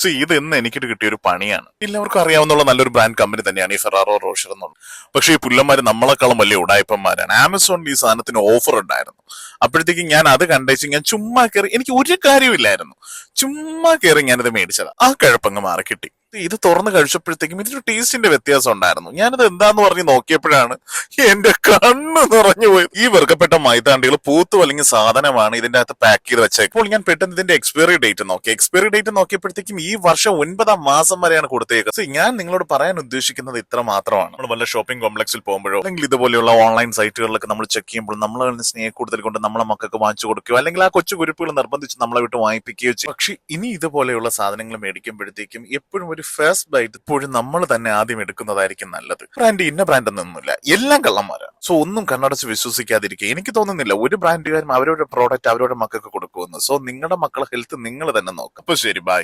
So ഇത് ഇന്ന് എനിക്കിട്ട് കിട്ടിയ ഒരു പണിയാണ്. എല്ലാവർക്കും അറിയാവുന്ന നല്ലൊരു ബ്രാൻഡ് കമ്പനി തന്നെയാണ് ഈ ഫെറാറോ റോഷർ എന്നുള്ളത്. പക്ഷെ ഈ പുല്ലന്മാര് നമ്മളെക്കാളും വലിയ ഉടായ്പന്മാരാണ്. ആമസോണിൽ ഈ സാധനത്തിന് ഓഫർ ഉണ്ടായിരുന്നു. അപ്പോഴത്തേക്കും ഞാൻ അത് കണ്ടേച്ച് ഞാൻ ചുമ്മാ കയറി, എനിക്ക് ഒരു കാര്യമില്ലായിരുന്നു, ചുമ്മാ കയറി ഞാനിത് മേടിച്ചതാ. ആ കഴപ്പങ്ങ് മാറി കിട്ടി. ഇത് തുറന്ന് കഴിച്ചപ്പോഴത്തേക്കും ഇതിന്റെ ടേസ്റ്റിന്റെ വ്യത്യാസം ഉണ്ടായിരുന്നു. ഞാനിത് എന്താന്ന് പറഞ്ഞ് നോക്കിയപ്പോഴാണ് എന്റെ കണ്ണ് നിറഞ്ഞു പോയത്. ഈ വെറുക്കപ്പെട്ട മൈതാണ്ടികൾ പൂത്തു അല്ലെങ്കിൽ സാധനമാണ് ഇതിന്റെ അകത്ത് പാക്ക് ചെയ്ത് വെച്ചേക്കും. അപ്പോൾ ഞാൻ പെട്ടെന്ന് ഇതിന്റെ എക്സ്പയറി ഡേറ്റ് നോക്കി. എക്സ്പയറി ഡേറ്റ് നോക്കിയപ്പോഴത്തേക്കും ഈ വർഷം 9-ാം മാസം വരെയാണ് കൊടുത്തേക്കുന്നത്. ഞാൻ നിങ്ങളോട് പറയാൻ ഉദ്ദേശിക്കുന്നത് ഇത്ര മാത്രമാണ്. നമ്മൾ വല്ല ഷോപ്പിംഗ് കോംപ്ലക്സിൽ പോകുമ്പോഴോ അല്ലെങ്കിൽ ഇതുപോലെയുള്ള ഓൺലൈൻ സൈറ്റുകളിലൊക്കെ നമ്മൾ ചെക്ക് ചെയ്യുമ്പോൾ നമ്മൾ സ്നേഹ കൂടുതൽ കൊണ്ട് നമ്മളെ മക്കൾക്ക് വാങ്ങിച്ചു കൊടുക്കുകയോ അല്ലെങ്കിൽ ആ കൊച്ചു കുരിപ്പുകൾ നിർബന്ധിച്ച് നമ്മളെ വിട്ട് വാങ്ങിപ്പിക്കുകയോ ചെയ്യും. പക്ഷെ ഇനി ഇതുപോലെയുള്ള സാധനങ്ങൾ മേടിക്കുമ്പോഴത്തേക്കും എപ്പോഴും ഒരു ഫസ്റ്റ് ബൈറ്റ് ഇപ്പോഴും നമ്മൾ തന്നെ ആദ്യം എടുക്കുന്നതായിരിക്കും നല്ലത്. ഇന്ന ബ്രാൻഡ് ഒന്നുമില്ല, എല്ലാം കള്ളന്മാരാണ്. സോ ഒന്നും കണ്ണടച്ച് വിശ്വസിക്കാതിരിക്കുക. എനിക്ക് തോന്നുന്നില്ല ഒരു ബ്രാൻഡുകാരും അവരുടെ പ്രോഡക്റ്റ് അവരുടെ മക്കൾക്ക് കൊടുക്കുമെന്ന്. സോ നിങ്ങളുടെ മക്കളെ ഹെൽത്ത് നിങ്ങൾ തന്നെ നോക്കാം. അപ്പൊ ശരി, ബൈ.